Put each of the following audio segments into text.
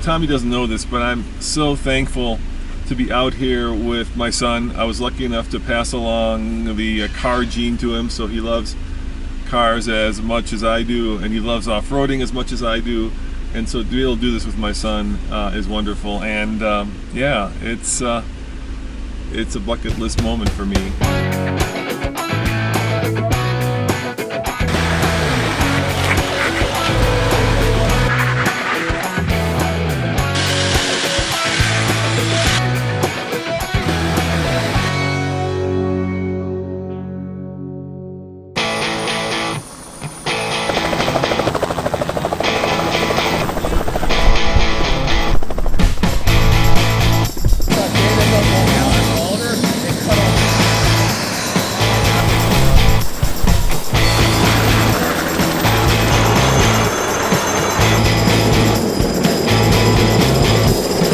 Tommy doesn't know this, but I'm so thankful to be out here with my son. I was lucky enough to pass along the car gene to him, so he loves cars as much as I do, and he loves off-roading as much as I do. And so to be able to do this with my son is wonderful. And yeah, it's a bucket list moment for me.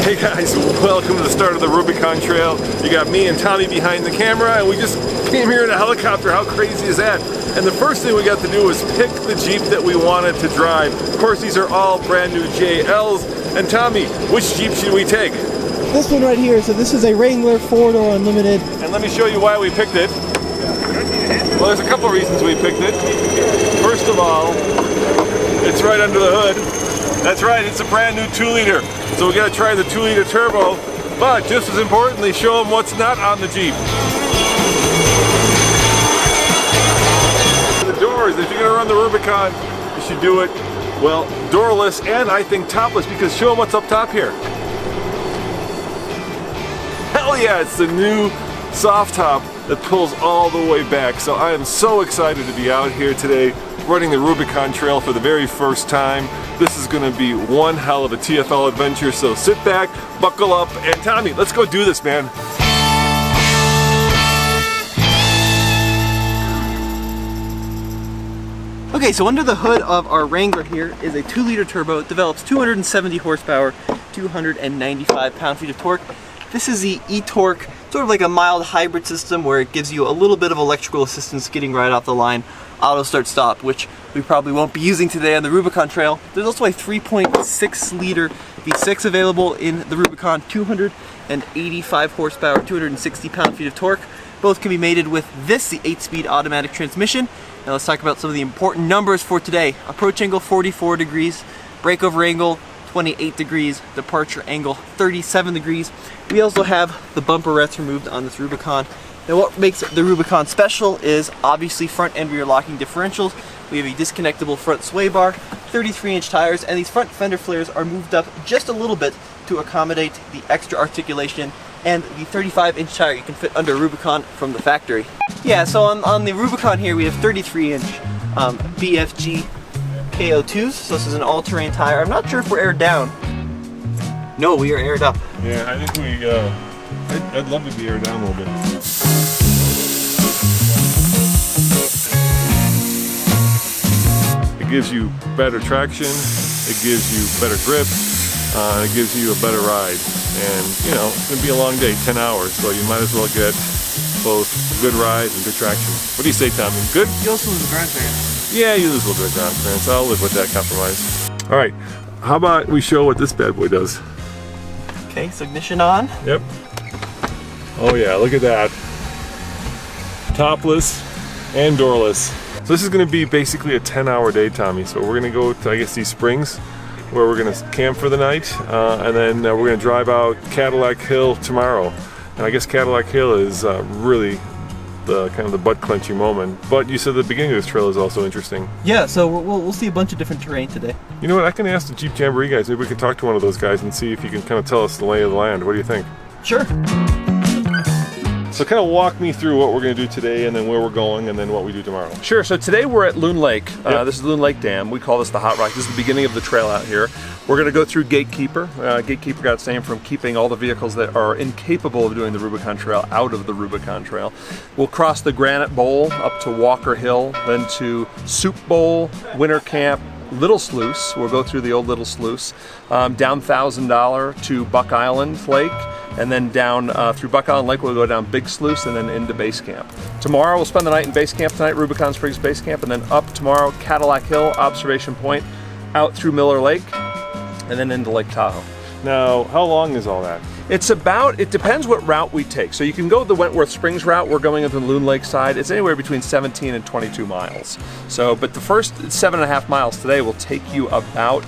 Hey guys, welcome to the start of the Rubicon Trail. You got me and Tommy behind the camera, and we just came here in a helicopter. How crazy is that? And the first thing we got to do was pick the Jeep that we wanted to drive. Of course, these are all brand new JLs. And Tommy, which Jeep should we take? This one right here. So this is a Wrangler 4-door Unlimited. And let me show you why we picked it. Well, there's a couple of reasons we picked it. First of all, it's right under the hood. That's right, it's a brand new 2-liter. So we gotta try the 2-liter turbo, but just as importantly, show them what's not on the Jeep. The doors, if you're gonna run the Rubicon, you should do it, well, doorless and I think topless, because show them what's up top here. Hell yeah, it's the new soft top that pulls all the way back. So I am so excited to be out here today running the Rubicon Trail for the very first time. This is gonna be one hell of a TFL adventure, so sit back, buckle up, and Tommy, let's go do this, man. Okay, so under the hood of our Wrangler here is a 2-liter turbo. It develops 270 horsepower, 295 pound-feet of torque. This is the e-torque, sort of like a mild hybrid system where it gives you a little bit of electrical assistance getting right off the line. Auto start stop, which we probably won't be using today on the Rubicon Trail. There's also a 3.6 liter V6 available in the Rubicon, 285 horsepower, 260 pound-feet of torque. Both can be mated with this, the 8-speed automatic transmission. Now let's talk about some of the important numbers for today. Approach angle 44 degrees, breakover angle 28 degrees, departure angle 37 degrees. We also have the bumperettes removed on this Rubicon. Now what makes the Rubicon special is obviously front and rear locking differentials. We have a disconnectable front sway bar, 33-inch tires, and these front fender flares are moved up just a little bit to accommodate the extra articulation and the 35-inch tire you can fit under a Rubicon from the factory. Yeah, so on the Rubicon here we have 33-inch BFG KO2s, so this is an all-terrain tire. I'm not sure if we're aired down. No, we are aired up. Yeah, I think we, I'd love to be aired down a little bit. It gives you better traction, it gives you better grip, it gives you a better ride. And, you know, it's going to be a long day, 10 hours, so you might as well get both good ride and good traction. What do you say, Tommy? Good? You also lose the ground clearance. Yeah, you lose a little bit of ground clearance. I'll live with that compromise. All right, how about we show what this bad boy does? Okay, so ignition on. Yep. Oh yeah, look at that. Topless and doorless. So this is going to be basically a 10-hour day, Tommy. So we're going to go to, I guess, these springs where we're going to camp for the night, and then we're going to drive out Cadillac Hill tomorrow. And I guess Cadillac Hill is really the kind of the butt clenching moment. But you said the beginning of this trail is also interesting. Yeah, so we'll see a bunch of different terrain today. You know what? I can ask the Jeep Jamboree guys. Maybe we can talk to one of those guys and see if you can kind of tell us the lay of the land. What do you think? Sure. So kind of walk me through what we're going to do today, and then where we're going, and then what we do tomorrow. Sure. So today we're at Loon Lake. Yep. This is Loon Lake Dam. We call this the Hot Rock. This is the beginning of the trail out here. We're going to go through Gatekeeper. Gatekeeper got its name from keeping all the vehicles that are incapable of doing the Rubicon Trail out of the Rubicon Trail. We'll cross the Granite Bowl up to Walker Hill, then to Soup Bowl, Winter Camp, Little Sluice. We'll go through the old Little Sluice, down $1,000 to Buck Island Lake, and then down through Buck Island Lake we'll go down Big Sluice and then into base camp. Tomorrow we'll spend the night in base camp tonight, Rubicon Springs base camp, and then up tomorrow Cadillac Hill observation point, out through Miller Lake, and then into Lake Tahoe. Now, how long is all that? It's about, it depends what route we take. So you can go the Wentworth Springs route. We're going into the Loon Lake side. It's anywhere between 17 and 22 miles. So, but the first 7.5 miles today will take you about,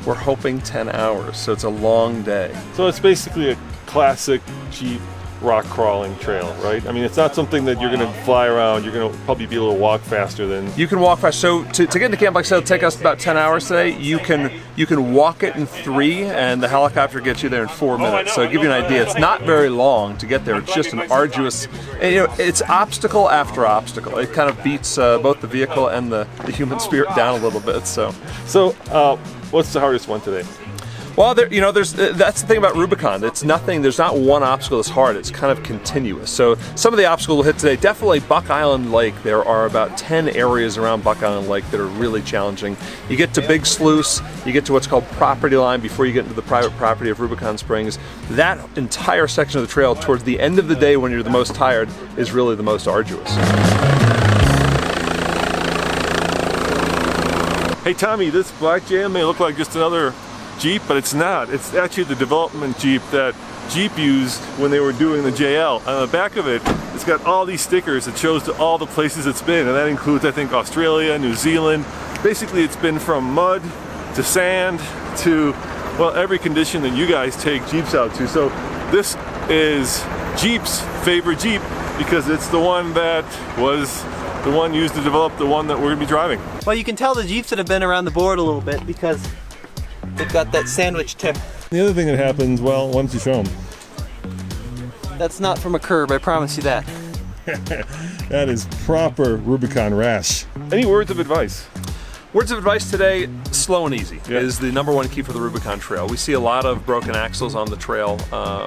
we're hoping 10 hours. So it's a long day. So it's basically a classic Jeep rock crawling trail, right? I mean, it's not something that you're going to fly around. You're going to probably be able to walk faster than... You can walk fast. So to get into camp, like I said, it'll take us about 10 hours today. You can walk it in 3, and the helicopter gets you there in 4 minutes. So to give you an idea, it's not very long to get there. It's just an arduous, and, you know, it's obstacle after obstacle. It kind of beats both the vehicle and the human spirit down a little bit. So what's the hardest one today? Well, you know, that's the thing about Rubicon. It's nothing. There's not one obstacle that's hard. It's kind of continuous. So some of the obstacles we'll hit today, definitely Buck Island Lake. There are about 10 areas around Buck Island Lake that are really challenging. You get to Big Sluice, you get to what's called property line before you get into the private property of Rubicon Springs. That entire section of the trail, towards the end of the day when you're the most tired, is really the most arduous. Hey Tommy, this black jam may look like just another Jeep, but it's not. It's actually the development Jeep that Jeep used when they were doing the JL. On the back of it, it's got all these stickers that shows to all the places it's been, and that includes, I think, Australia, New Zealand. Basically, it's been from mud to sand to, well, every condition that you guys take Jeeps out to. So this is Jeep's favorite Jeep because it's the one that was the one used to develop the one that we're going to be driving. Well, you can tell the Jeeps that have been around the board a little bit because they've got that sandwich tip. The other thing that happens, well, why don't you show them? That's not from a curb, I promise you that. That is proper Rubicon rash. Any words of advice? Words of advice today, slow and easy is the #1 key for the Rubicon Trail. We see a lot of broken axles on the trail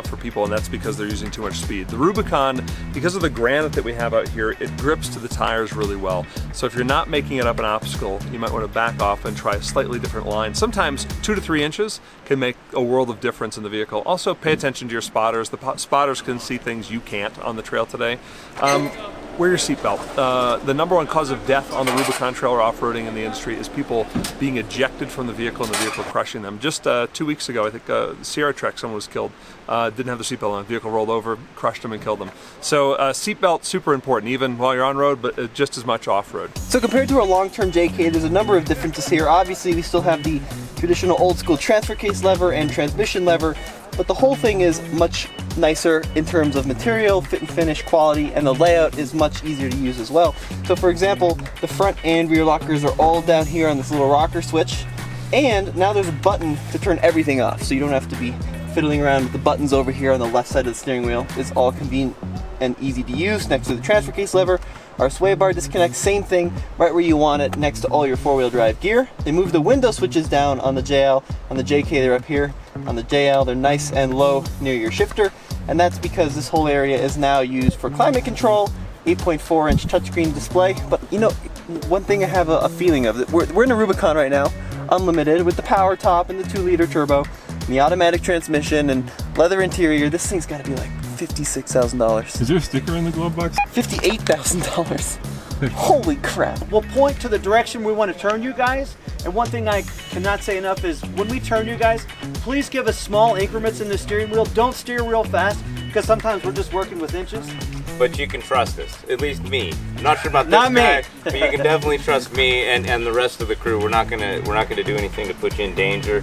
for people, and that's because they're using too much speed. The Rubicon, because of the granite that we have out here, it grips to the tires really well. So if you're not making it up an obstacle, you might want to back off and try a slightly different line. Sometimes 2 to 3 inches can make a world of difference in the vehicle. Also, pay attention to your spotters. The spotters can see things you can't on the trail today. Wear your seatbelt. The #1 cause of death on the Rubicon Trail or off-roading in the industry is people being ejected from the vehicle and the vehicle crushing them. Just 2 weeks ago, I think Sierra Trek, someone was killed, didn't have the seatbelt on. The vehicle rolled over, crushed them, and killed them. So seatbelt, super important, even while you're on road, but just as much off-road. So compared to our long-term JK, there's a number of differences here. Obviously, we still have the traditional old-school transfer case lever and transmission lever, but the whole thing is much nicer in terms of material, fit and finish, quality, and the layout is much easier to use as well. So for example, the front and rear lockers are all down here on this little rocker switch, and now there's a button to turn everything off, so you don't have to be fiddling around with the buttons over here on the left side of the steering wheel. It's all convenient and easy to use. Next to the transfer case lever, our sway bar disconnect, same thing, right where you want it, next to all your four-wheel drive gear. They move the window switches down on the JL. On the JK, they're up here. On the JL, they're nice and low near your shifter, and that's because this whole area is now used for climate control, 8.4-inch touchscreen display. But you know, one thing I have a feeling of, that we're in a Rubicon right now, unlimited, with the power top and the 2-liter turbo, and the automatic transmission and leather interior. This thing's got to be like $56,000. Is there a sticker in the glove box? $58,000. Holy crap. We'll point to the direction we want to turn you guys, and one thing I cannot say enough is when we turn you guys, please give us small increments in the steering wheel. Don't steer real fast, because sometimes we're just working with inches. But you can trust us, at least me. I'm not sure about this Not me. guy, but you can definitely trust me and the rest of the crew. We're not gonna do anything to put you in danger.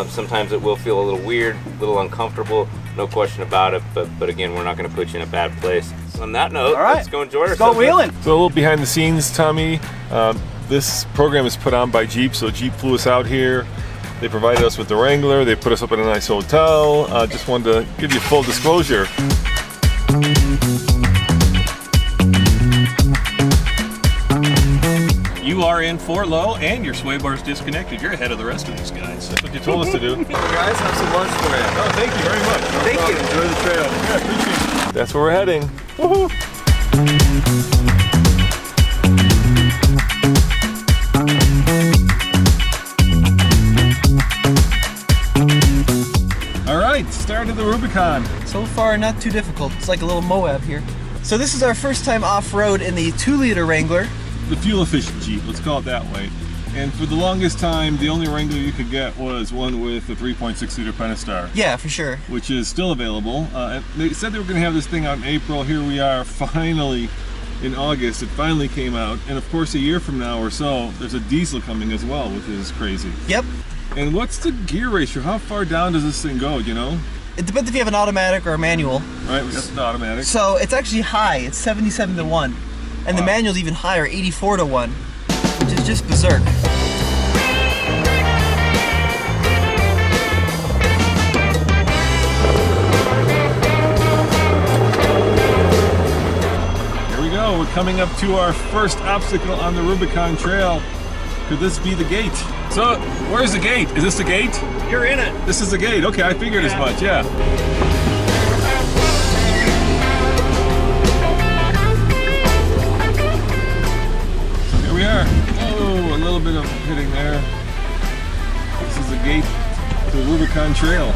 Sometimes it will feel a little weird, a little uncomfortable, no question about it. But again, we're not gonna put you in a bad place. So on that note, All right, let's go enjoy let's go ourselves. wheeling. So a little behind the scenes, Tommy. This program is put on by Jeep, so Jeep flew us out here. They provided us with the Wrangler. They put us up in a nice hotel. Just wanted to give you full disclosure. You are in 4 low and your sway bar's disconnected. You're ahead of the rest of these guys. That's what you told us to do. Guys, have some lunch for you. Oh, thank you very much. Thank you. Enjoy the trail. Yeah, appreciate it. That's where we're heading. Woohoo! All right, start of the Rubicon. So far, not too difficult. It's like a little Moab here. So this is our first time off-road in the 2-liter Wrangler. The fuel efficient Jeep, let's call it that way. And for the longest time, the only Wrangler you could get was one with a 3.6 liter Pentastar. Yeah, for sure. Which is still available. And they said they were going to have this thing out in April. Here we are, finally in August. It finally came out. And of course, a year from now or so, there's a diesel coming as well, which is crazy. Yep. And what's the gear ratio? How far down does this thing go, do you know? It depends if you have an automatic or a manual. Right, we got the automatic. So it's actually high. It's 77 to 1. And the manual's even higher, 84 to 1. Which is just berserk. Here we go. We're coming up to our first obstacle on the Rubicon Trail. Could this be the gate? So, where's the gate? Is this the gate? You're in it. This is the gate. Okay, I figured as much, yeah. So here we are. Oh, a little bit of hitting there. This is the gate to the Rubicon Trail.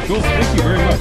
Cool, thank you very much.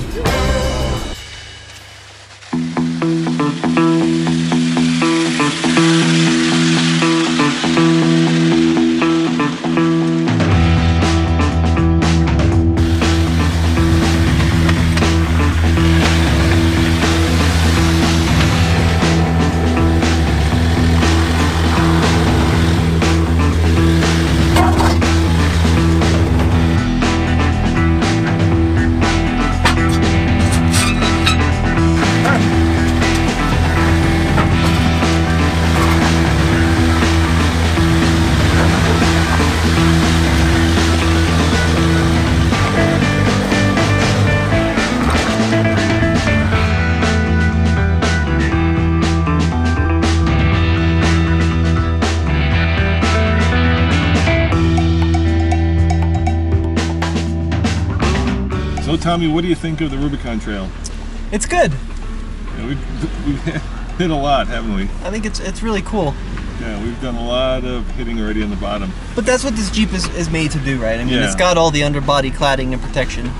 So Tommy, what do you think of the Rubicon Trail? It's good. Yeah, we've hit a lot, haven't we? I think it's really cool. Yeah, we've done a lot of hitting already on the bottom. But that's what this Jeep is made to do, right? I mean, Yeah. It's got all the underbody cladding and protection.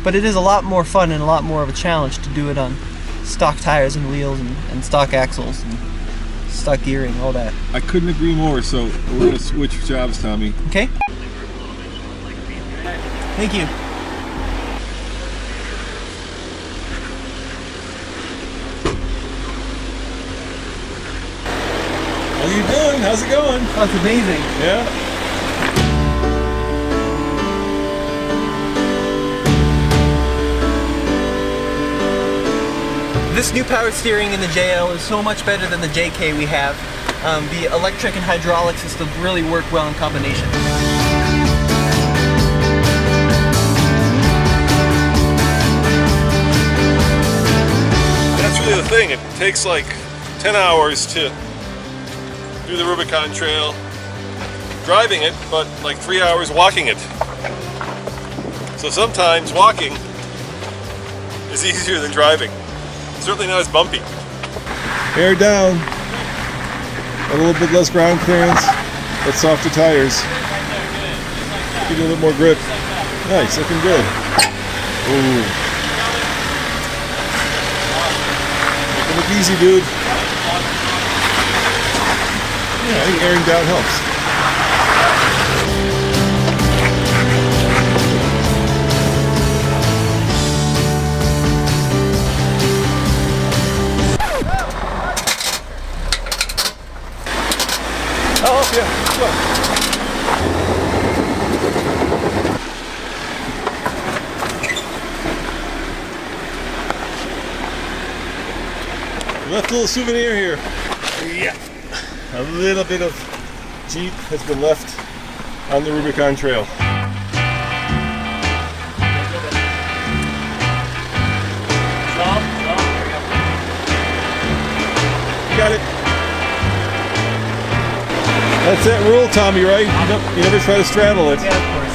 But it is a lot more fun and a lot more of a challenge to do it on stock tires and wheels and stock axles and stock gearing, all that. I couldn't agree more, so we're going to switch jobs, Tommy. Okay? Thank you. How you doing? How's it going? Oh, it's amazing. Yeah? This new power steering in the JL is so much better than the JK we have. The electric and hydraulic systems really work well in combination. That's really the thing. It takes like 10 hours to do the Rubicon Trail driving it, but like 3 hours walking it. So sometimes walking is easier than driving. Certainly not as bumpy. Air down. A little bit less ground clearance, but softer tires. Give you a little more grip. Nice, looking good. Ooh. Make it look easy, dude. Yeah, I think airing down helps. Oh, yeah, look. Left a little souvenir here. Yeah. A little bit of Jeep has been left on the Rubicon Trail. Got it. That's that rule, Tommy, right? You never try to straddle it. Yeah, of course.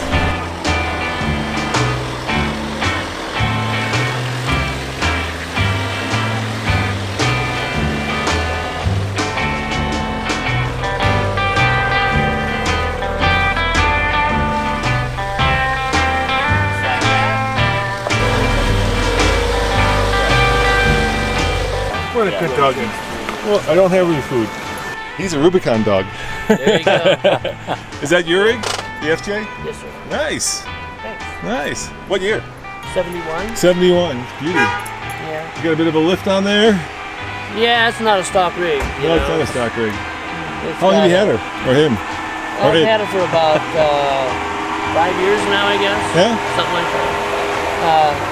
What a good dog. Well, I don't have any food. He's a Rubicon dog. There you go. Is that your rig? The FJ? Yes, sir. Nice. Thanks. Nice. What year? 71. 71. Beauty. Yeah. You got a bit of a lift on there? Yeah, it's not a stock rig. No, it's not a stock rig. It's How long have you had got her? Or him? a- I've had it for about 5 years now, I guess. Yeah? Something like that.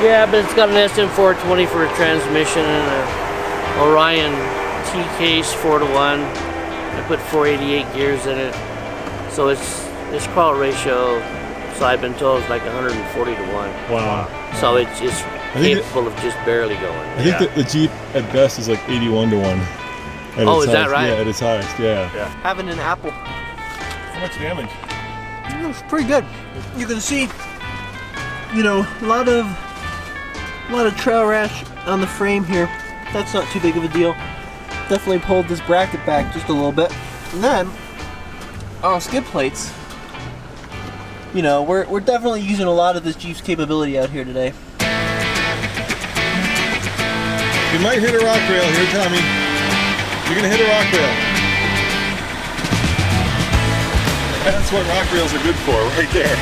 Yeah, but it's got an SM420 for a transmission and a Orion T-case 4-to-1. I put 488 gears in it. So its crawl ratio, so I've been told, is like 140 to 1. Wow. So it's just think capable of just barely going. I think that the Jeep at best is like 81 to 1. At Oh, its is that highest. right? Yeah, at its highest, yeah. Having an apple. How much damage? It's pretty good. You can see, you know, a lot of trail rash on the frame here. That's not too big of a deal. Definitely pulled this bracket back just a little bit. And then our skid plates. You know, we're definitely using a lot of this Jeep's capability out here today. You might hit a rock rail here, Tommy. You're gonna hit a rock rail. That's what rock rails are good for, right there.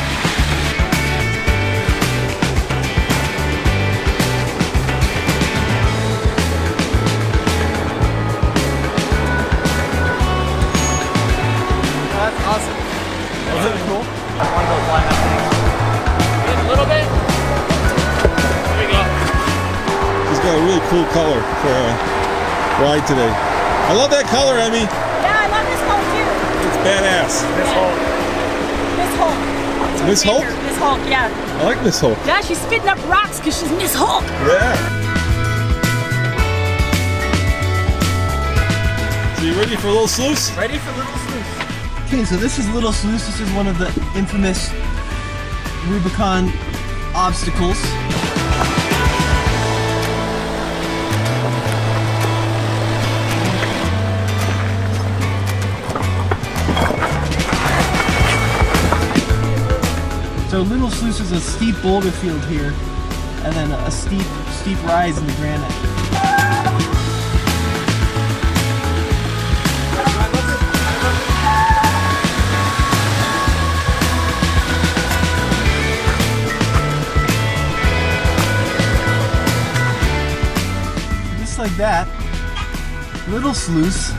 That's awesome. That's really cool. Just a little bit. There you go. He's got a really cool color for a ride today. I love that color, Emmy. Yeah, I love this Hulk too. It's badass. Miss Hulk. Miss Hulk? Miss Hulk, yeah. I like Miss Hulk. Yeah, she's spitting up rocks because she's Miss Hulk. Yeah. So you ready for Little Sluice? Ready for Little Sluice. Okay, so this is Little Sluice. This is one of the infamous Rubicon obstacles. So Little Sluice is a steep boulder field here, and then a steep rise in the granite. Just like that, Little Sluice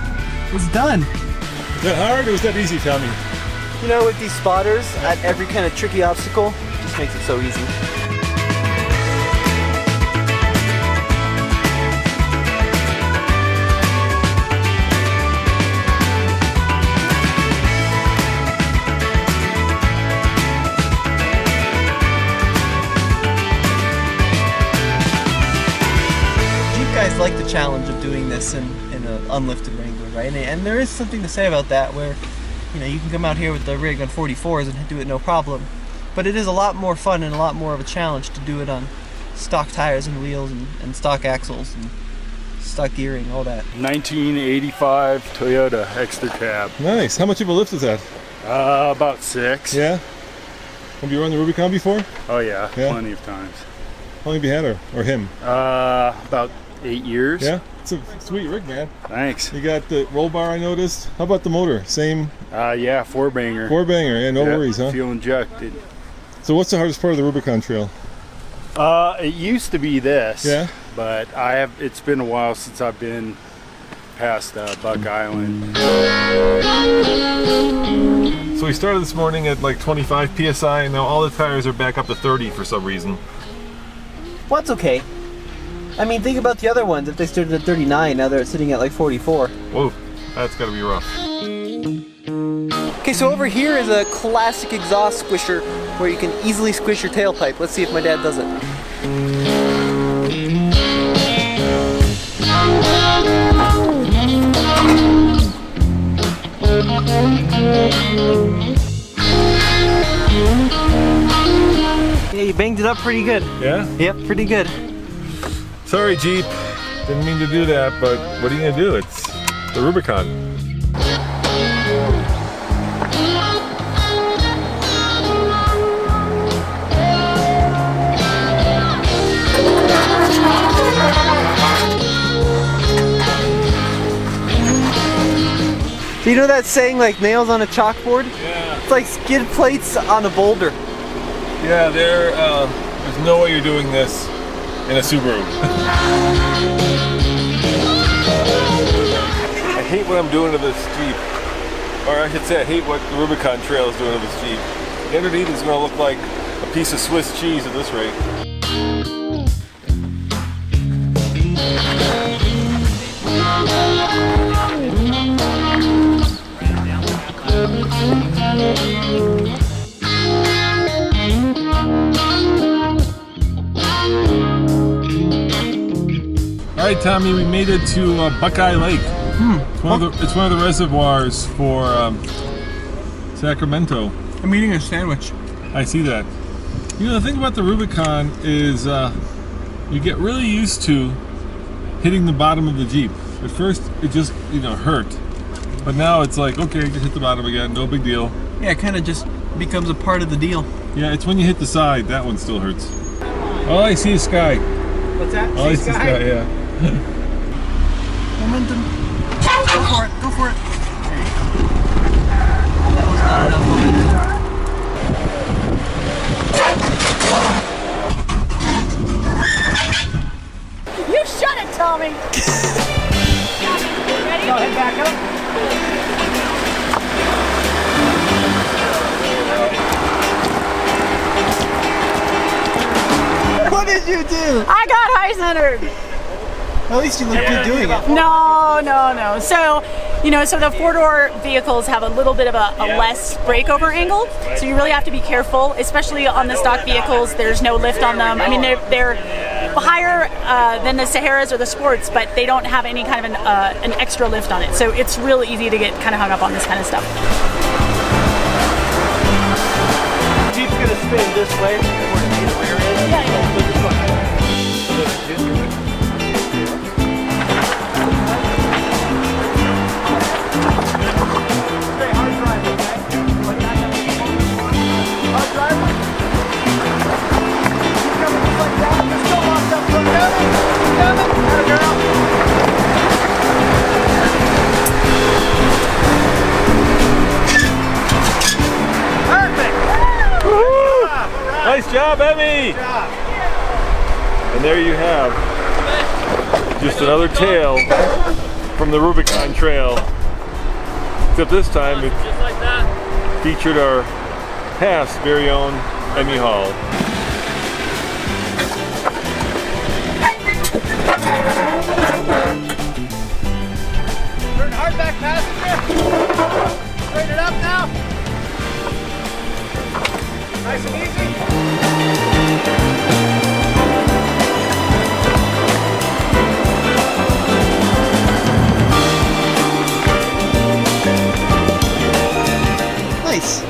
is done. Is that hard or is that easy, Tommy? You know, with these spotters at every kind of tricky obstacle, it just makes it so easy. Jeep guys like the challenge of doing this in an unlifted Wrangler, right? And there is something to say about that, where you know, you can come out here with the rig on 44s and do it no problem. But it is a lot more fun and a lot more of a challenge to do it on stock tires and wheels and stock axles and stock gearing, all that. 1985 Toyota Extra Cab. Nice. How much of a lift is that? About 6. Yeah? Have you run the Rubicon before? Oh yeah, Yeah? plenty of times. How long have you had her? Or him? About 8 years. Yeah? It's a sweet rig, man. Thanks. You got the roll bar, I noticed. How about the motor? Same Yeah, 4-banger. 4-banger, yeah, no worries, huh? Fuel injected. So what's the hardest part of the Rubicon Trail? It used to be this. Yeah? But it's been a while since I've been past Buck Island. So we started this morning at like 25 PSI and now all the tires are back up to 30 for some reason. Well, that's okay. I mean, think about the other ones. If they started at 39, now they're sitting at like 44. Whoa. That's gotta be rough. Okay, so over here is a classic exhaust squisher where you can easily squish your tailpipe. Let's see if my dad does it. Yeah, you banged it up pretty good. Yeah? Yep, pretty good. Sorry, Jeep. Didn't mean to do that, but what are you gonna do? It's the Rubicon. You know that saying, like nails on a chalkboard? Yeah. It's like skid plates on a boulder. Yeah, there's no way you're doing this in a Subaru. I hate what I'm doing to this Jeep. Or I should say, I hate what the Rubicon Trail is doing to this Jeep. The underneath is going to look like a piece of Swiss cheese at this rate. All right, Tommy, we made it to Buckeye Lake. It's one of the reservoirs for Sacramento. I'm eating a sandwich. I see that. You know, the thing about the Rubicon is you get really used to hitting the bottom of the Jeep. At first, it just, hurt. But now it's like, okay, just hit the bottom again, no big deal. Yeah, it kind of just becomes a part of the deal. Yeah, it's when you hit the side, that one still hurts. All I see is sky. What's that? All I see is sky, yeah. Momentum. Go for it, go for it. There you go. That was not enough momentum. You shut it, Tommy. Ready? Go ahead, back up. What did you do? I got high centered. At least you look good doing it. No. So, so the four-door vehicles have a little bit of a less breakover angle. So you really have to be careful, especially on the stock vehicles. There's no lift on them. I mean, they're higher than the Saharas or the Sports, but they don't have any kind of an extra lift on it. So it's real easy to get kind of hung up on this kind of stuff. Jeep's gonna spin this way. Yeah. Nice job, Emmy! And there you have just another tale from the Rubicon Trail. Except this time it featured our past very own Emmy Hall. Turn hard back passenger. Straighten it up now. Nice and easy. Nice.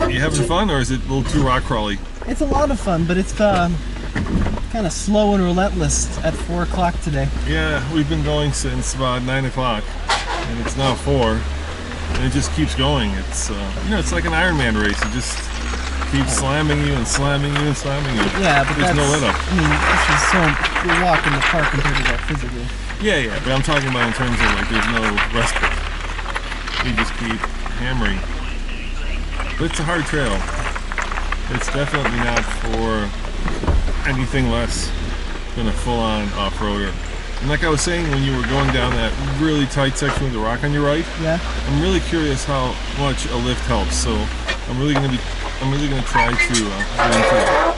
Are you having fun, or is it a little too rock crawly? It's a lot of fun, but it's kind of slow and relentless at 4 o'clock today. Yeah, we've been going since about 9 o'clock, and it's now 4, and it just keeps going. It's it's like an Ironman race. It just keeps slamming you and slamming you and slamming you. Yeah, but there's no let up. I mean, this is so you walk in the park compared to that physically. Yeah, but I'm talking about in terms of like there's no respite. You just keep hammering. But it's a hard trail. It's definitely not for anything less than a full-on off-roader. And like I was saying, when you were going down that really tight section with the rock on your right, Yeah. I'm really curious how much a lift helps. So I'm really gonna try to get into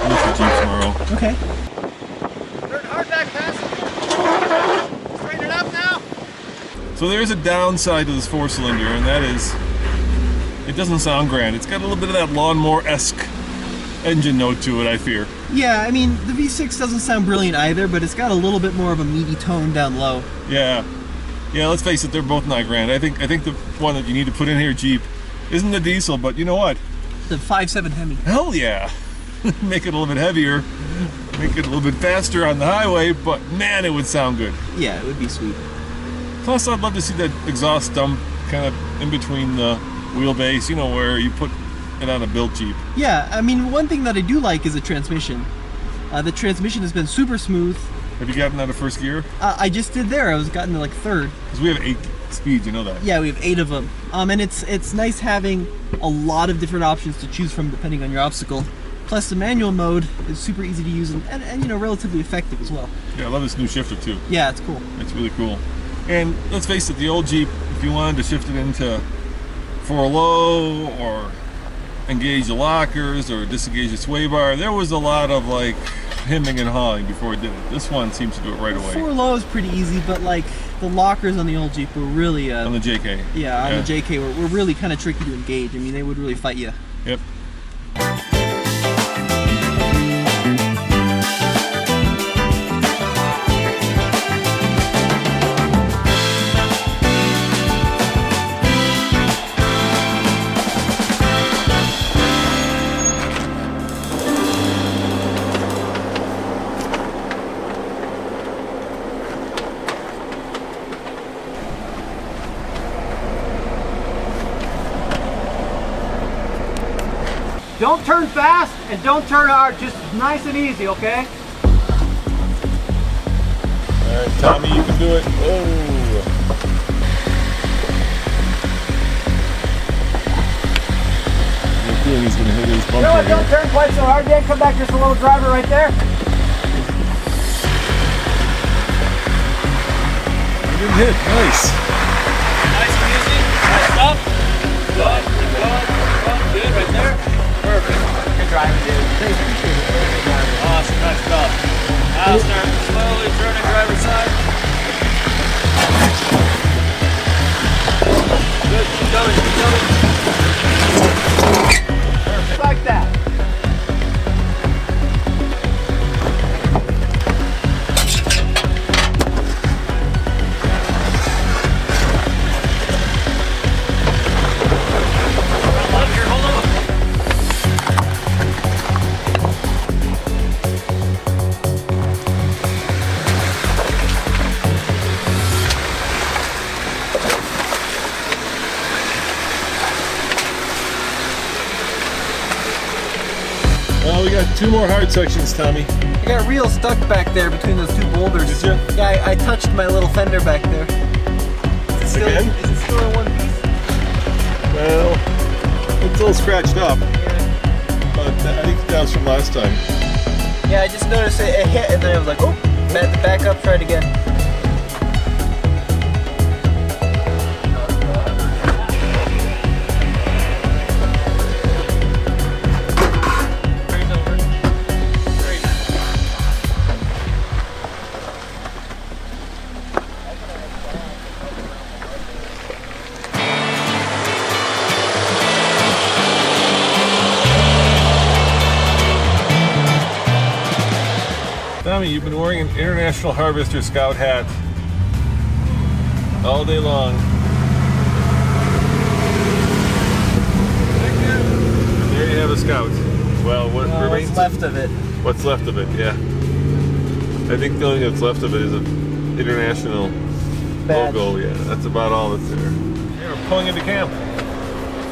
lift the Jeep tomorrow. Okay. Turn hard back pass. Straighten it up now. So there's a downside to this 4-cylinder, and that is it doesn't sound grand. It's got a little bit of that lawnmower-esque engine note to it, I fear. Yeah, I mean, the V6 doesn't sound brilliant either, but it's got a little bit more of a meaty tone down low. Yeah, let's face it, they're both not grand. I think the one that you need to put in here, Jeep, isn't the diesel, but you know what? The 5.7 Hemi. Hell yeah! Make it a little bit heavier, make it a little bit faster on the highway, but man, it would sound good. Yeah, it would be sweet. Plus, I'd love to see that exhaust dump kind of in between the wheelbase, you know, where you put it on a built Jeep. Yeah, I mean, one thing that I do like is the transmission. The transmission has been super smooth. Have you gotten out of first gear? I just did there. I was gotten to like third. Because we have 8 speeds, you know that. Yeah, we have 8 of them. And it's nice having a lot of different options to choose from depending on your obstacle. Plus, the manual mode is super easy to use and you know, relatively effective as well. Yeah, I love this new shifter too. Yeah, it's cool. It's really cool. And let's face it, the old Jeep, if you wanted to shift it into 4-low or engage the lockers or disengage the sway bar, there was a lot of like hemming and hawing before it did it. This one seems to do it right away. 4-low is pretty easy, but like the lockers on the old Jeep were really On the JK. yeah, on the JK were really kind of tricky to engage. I mean, they would really fight you. Yep. Don't turn fast and don't turn hard. Just nice and easy, okay? All right, Tommy, you can do it. Oh. I have a feeling he's going to hit his bumper You know what? here. Don't turn quite so hard yet. Come back just a little driver right there. You didn't hit. Nice. Nice and easy. Nice stuff. Good. Good right there. Perfect. Good driving, dude. Awesome. Nice stuff. Now start slowly turning driver's side. Good. Keep going. Perfect. Like that. Well, we got 2 more hard sections, Tommy. I got real stuck back there between those 2 boulders. Did you? Yeah, I touched my little fender back there. Is it still, Again? is it still in one piece? Well, it's a little scratched up, but I think that was from last time. Yeah, I just noticed it hit and then I was like, oh, had to back up, try it again. Tommy, you've been wearing an International Harvester Scout hat all day long. And there you have a Scout. Well, what remains? What's left of it. What's left of it, yeah. I think the only thing that's left of it is an international Badge. logo. Yeah, that's about all that's there. Yeah, we're pulling into camp.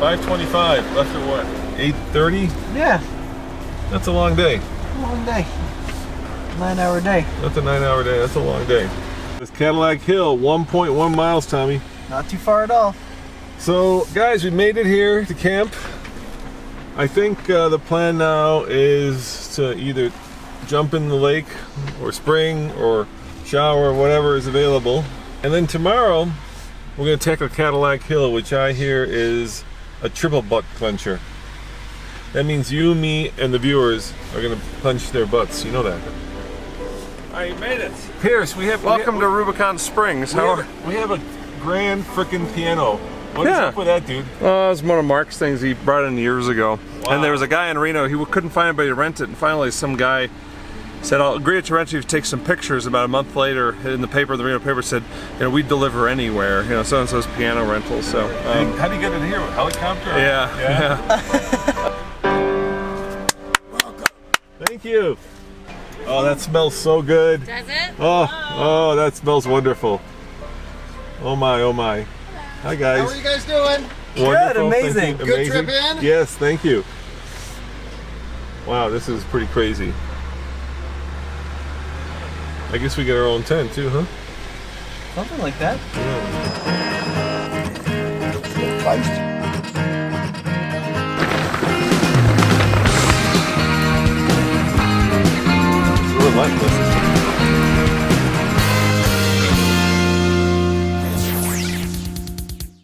5:25. Left at what? 8:30? Yeah, That's a long day. long day. 9-hour day. That's a 9-hour day. That's a long day. This Cadillac Hill, 1.1 miles, Tommy. Not too far at all. So, guys, we made it here to camp. I think the plan now is to either jump in the lake or spring or shower, whatever is available. And then tomorrow we're going to tackle Cadillac Hill, which I hear is a triple butt clencher. That means you, me, and the viewers are going to punch their butts. You know that. I made it. Pierce, Welcome to Rubicon Springs. we have a grand frickin' piano. What is Yeah. up with that, dude? It was one of Mark's things he brought in years ago. Wow. And there was a guy in Reno, he couldn't find anybody to rent it, and finally some guy said, I'll agree to rent you if you take some pictures. About a month later, in the paper, the Reno paper said, you know, we deliver anywhere, you know, so-and-so's piano rental, so. How do you get it here? Helicopter? Yeah. Thank you. Oh, that smells so good. Does it? Oh, that smells wonderful. Oh my, oh my. Hi guys. How are you guys doing? Wonderful. amazing. Thank you. Good trip in? Yes, thank you. Wow, this is pretty crazy. I guess we get our own tent too, huh? Something like that. Feisty.